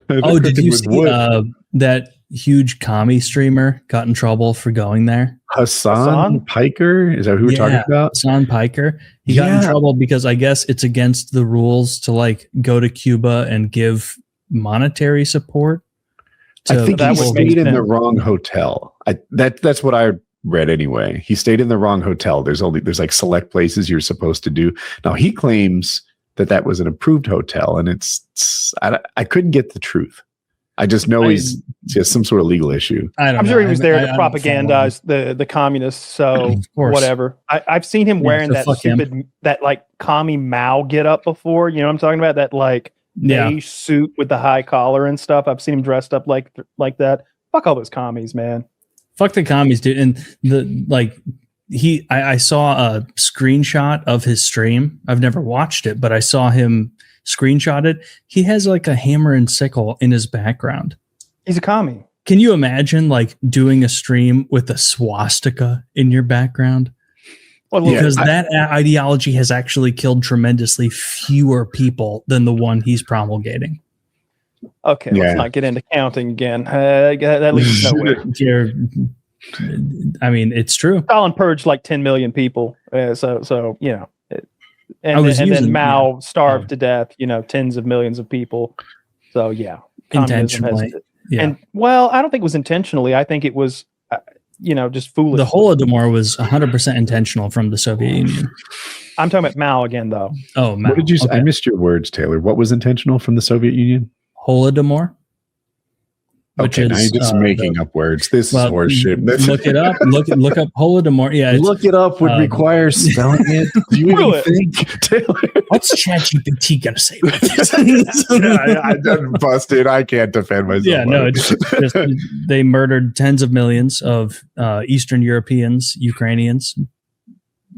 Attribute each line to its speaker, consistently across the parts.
Speaker 1: Oh, did you see that huge commie streamer got in trouble for going there?
Speaker 2: Hasan Piker? Is that who we're talking about?
Speaker 1: Hasan Piker. He got in trouble because I guess it's against the rules to like go to Cuba and give monetary support.
Speaker 2: I think he stayed in the wrong hotel. That's what I read anyway. He stayed in the wrong hotel. There's like select places you're supposed to do. Now he claims that was an approved hotel, and I couldn't get the truth. I just know he's just some sort of legal issue.
Speaker 3: I'm sure he was there to propagandize the communists. So whatever. I've seen him wearing that stupid that like commie Mao get up before. You know what I'm talking about? That like beige suit with the high collar and stuff. I've seen him dressed up like that. Fuck all those commies, man.
Speaker 1: Fuck the commies, dude. And I saw a screenshot of his stream. I've never watched it, but I saw him screenshot it. He has like a hammer and sickle in his background.
Speaker 3: He's a commie.
Speaker 1: Can you imagine like doing a stream with a swastika in your background? Well, because that ideology has actually killed tremendously fewer people than the one he's promulgating.
Speaker 3: Okay, let's not get into counting again. That leads nowhere.
Speaker 1: I mean, it's true.
Speaker 3: Stalin purged like 10 million people. So you know, and then Mao starved to death, you know, tens of millions of people. So yeah,
Speaker 1: intentionally.
Speaker 3: And well, I don't think it was intentionally. I think it was, just foolish.
Speaker 1: The Holodomor was 100% intentional from the Soviet Union.
Speaker 3: I'm talking about Mao again, though.
Speaker 1: Oh, Mao.
Speaker 2: What did you say? I missed your words, Taylor. What was intentional from the Soviet Union?
Speaker 1: Holodomor.
Speaker 2: Okay, now you're just making up words. This is horseshit.
Speaker 1: Look it up. Look up Holodomor. Yeah,
Speaker 2: look it up would require spelling it. Do you even think, Taylor?
Speaker 1: What's ChatGPT gonna say about this?
Speaker 2: I'm busted. I can't defend myself.
Speaker 1: Yeah, no, it's just they murdered tens of millions of Eastern Europeans, Ukrainians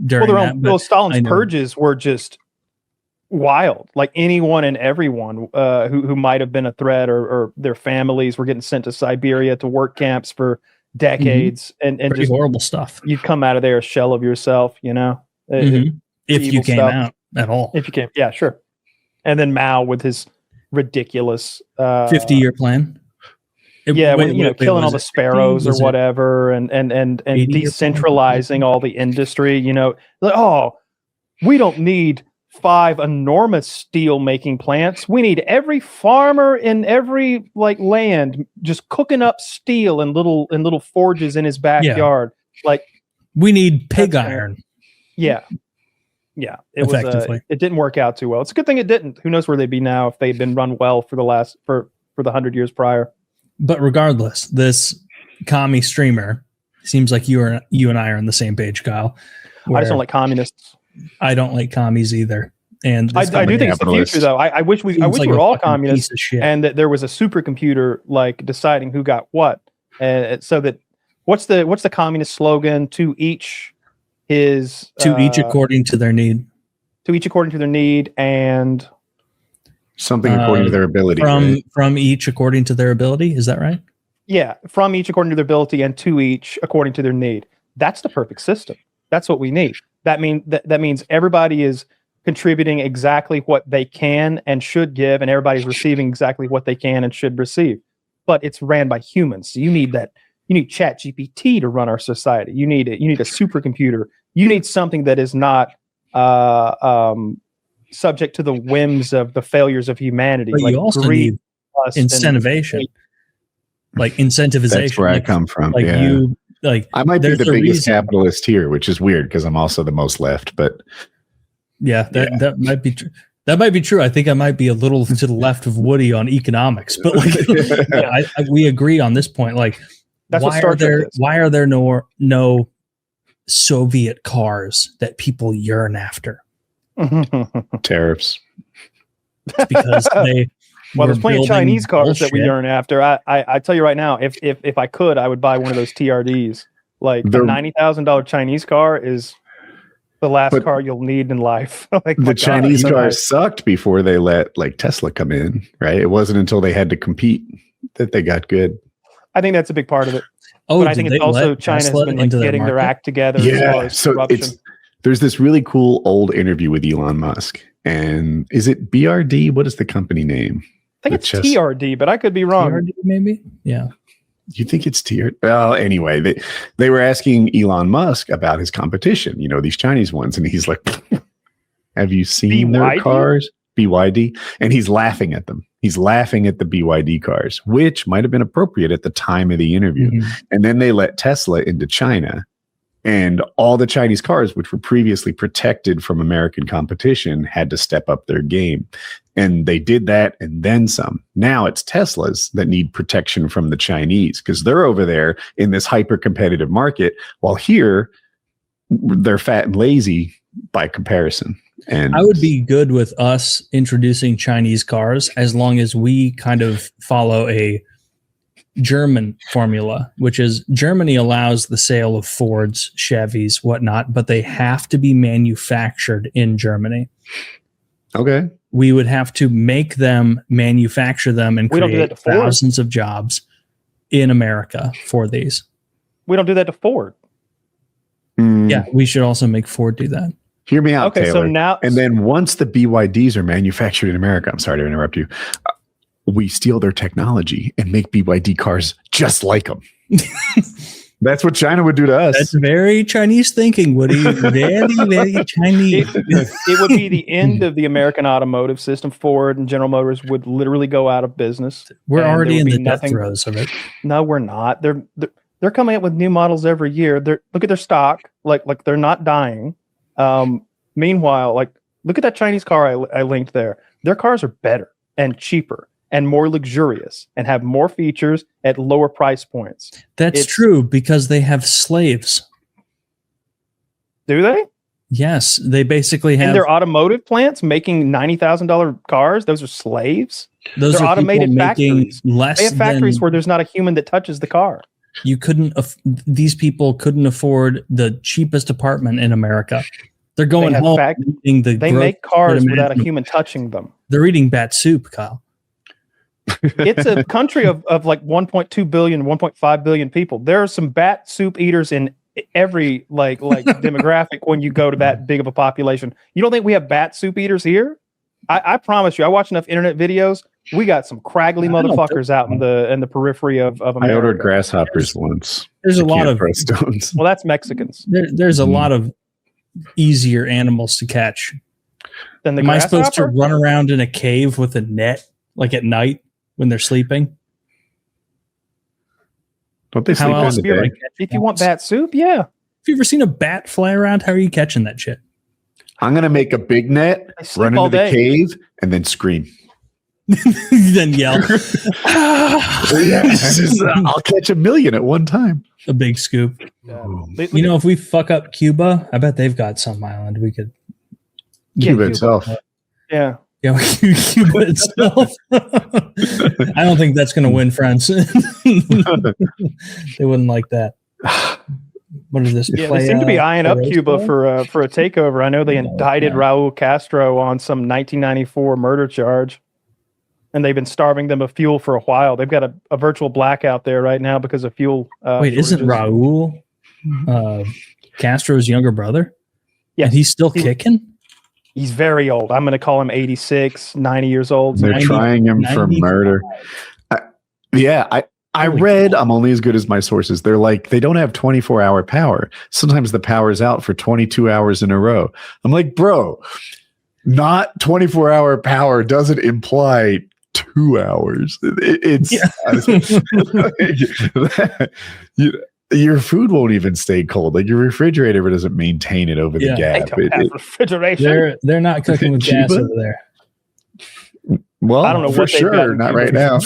Speaker 1: during that.
Speaker 3: Stalin's purges were just wild. Like anyone and everyone who might have been a threat or their families were getting sent to Siberia to work camps for decades and
Speaker 1: pretty
Speaker 3: just
Speaker 1: horrible stuff.
Speaker 3: You'd come out of there a shell of yourself, you know,
Speaker 1: if you came out at all.
Speaker 3: If you came, yeah, sure. And then Mao with his ridiculous
Speaker 1: 50-year plan.
Speaker 3: Killing all the sparrows or whatever, and decentralizing all the industry. You know, like, we don't need 5 enormous steel making plants. We need every farmer in every land just cooking up steel in little forges in his backyard. Like
Speaker 1: we need pig iron.
Speaker 3: Yeah. It didn't work out too well. It's a good thing it didn't. Who knows where they'd be now if they'd been run well for the 100 years prior.
Speaker 1: But regardless, this commie streamer seems like you and I are on the same page, Kyle.
Speaker 3: I just don't like communists.
Speaker 1: I don't like commies either, and
Speaker 3: I do think it's the future, though. I wish we were all communists, and that there was a supercomputer deciding who got what, and so that what's the communist slogan? To each his.
Speaker 1: To each according to their need.
Speaker 3: To each according to their need, and
Speaker 2: something according to their ability.
Speaker 1: From each according to their ability. Is that right?
Speaker 3: Yeah, from each according to their ability, and to each according to their need. That's the perfect system. That's what we need. That means everybody is contributing exactly what they can and should give, and everybody's receiving exactly what they can and should receive. But it's ran by humans. So you need ChatGPT to run our society. You need a supercomputer. You need something that is not subject to the whims of the failures of humanity.
Speaker 1: But you also need incentivization, incentivization.
Speaker 2: That's where I come from. I might be the biggest capitalist here, which is weird because I'm also the most left. But
Speaker 1: that might be true. That might be true. I think I might be a little to the left of Woody on economics, but we agree on this point.
Speaker 3: That's
Speaker 1: why are there no Soviet cars that people yearn after?
Speaker 2: Tariffs.
Speaker 1: It's because
Speaker 3: there's plenty of Chinese cars that we yearn after. I tell you right now, if I could, I would buy one of those TRDs. A $90,000 Chinese car is the last car you'll need in life.
Speaker 2: The Chinese cars sucked before they let Tesla come in, right? It wasn't until they had to compete that they got good.
Speaker 3: I think that's a big part of it. But I think it's also China's been getting their act together.
Speaker 2: Yeah, there's this really cool old interview with Elon Musk. And is it BRD? What is the company name?
Speaker 3: think it's TRD, but I could be wrong.
Speaker 1: TRD maybe? Yeah.
Speaker 2: You think it's tiered? Well, anyway, they were asking Elon Musk about his competition, these Chinese ones. And he's like, have you seen their cars? BYD. And he's laughing at them. He's laughing at the BYD cars, which might have been appropriate at the time of the interview. And then they let Tesla into China. And all the Chinese cars, which were previously protected from American competition, had to step up their game. And they did that and then some. Now it's Teslas that need protection from the Chinese because they're over there in this hyper-competitive market, while here they're fat and lazy by comparison. And
Speaker 1: I would be good with us introducing Chinese cars as long as we kind of follow a German formula, which is Germany allows the sale of Fords, Chevys, whatnot, but they have to be manufactured in Germany.
Speaker 2: Okay.
Speaker 1: We would have to make them, manufacture them, and create thousands of jobs in America for these.
Speaker 3: We don't do that to Ford.
Speaker 1: Yeah, we should also make Ford do that.
Speaker 2: Hear me out,
Speaker 3: okay,
Speaker 2: Taylor.
Speaker 3: So now,
Speaker 2: and then once the BYDs are manufactured in America, I'm sorry to interrupt you, we steal their technology and make BYD cars just like them. That's what China would do to us.
Speaker 1: That's very Chinese thinking, Woody. Very, very Chinese.
Speaker 3: It would be the end of the American automotive system. Ford and General Motors would literally go out of business.
Speaker 1: We're already in the death throes of it.
Speaker 3: No, we're not. They're coming up with new models every year. Look at their stock. Like they're not dying. Meanwhile, look at that Chinese car I linked there. Their cars are better and cheaper and more luxurious and have more features at lower price points.
Speaker 1: That's true because they have slaves.
Speaker 3: Do they?
Speaker 1: Yes, they basically have.
Speaker 3: In their automotive plants making $90,000 cars, those are slaves.
Speaker 1: Those are automated factories.
Speaker 3: They have factories where there's not a human that touches the car.
Speaker 1: You couldn't. These people couldn't afford the cheapest apartment in America. They're going home.
Speaker 3: They make cars without a human touching them.
Speaker 1: They're eating bat soup, Kyle.
Speaker 3: It's a country of like 1.2 billion, 1.5 billion people. There are some bat soup eaters in every like demographic when you go to that big of a population. You don't think we have bat soup eaters here? I promise you, I watch enough internet videos. We got some craggly motherfuckers out in the periphery of America.
Speaker 2: I ordered grasshoppers once.
Speaker 1: There's a lot of
Speaker 2: stones.
Speaker 3: Well, that's Mexicans.
Speaker 1: There's a lot of easier animals to catch.
Speaker 3: Than the
Speaker 1: Am I supposed to run around in a cave with a net like at night when they're sleeping?
Speaker 2: Don't they sleep during the day?
Speaker 3: If you want bat soup, yeah.
Speaker 1: Have you ever seen a bat fly around? How are you catching that shit?
Speaker 2: I'm going to make a big net, run into the cave, and then scream.
Speaker 1: Then yell.
Speaker 2: I'll catch 1 million at one time.
Speaker 1: A big scoop. Yeah. If we fuck up Cuba, I bet they've got some island we could.
Speaker 2: Cuba itself.
Speaker 3: Yeah.
Speaker 1: Yeah, Cuba itself. I don't think that's going to win friends. They wouldn't like that. What is this?
Speaker 3: Yeah, they seem to be eyeing up Cuba for a takeover. I know they indicted Raul Castro on some 1994 murder charge, and they've been starving them of fuel for a while. They've got a virtual blackout there right now because of fuel.
Speaker 1: Wait, isn't Raul Castro's younger brother?
Speaker 3: Yeah,
Speaker 1: and he's still kicking.
Speaker 3: He's very old. I'm going to call him 86, 90 years old.
Speaker 2: They're trying him for murder. I read, I'm only as good as my sources. They're like, they don't have 24-hour power. Sometimes the power's out for 22 hours in a row. I'm like, bro, not 24-hour power doesn't imply 2 hours. Your food won't even stay cold. Like your refrigerator doesn't maintain it over the gap.
Speaker 3: Refrigeration.
Speaker 1: They're not cooking with gas over there.
Speaker 2: Well, I don't know for sure. Not right now.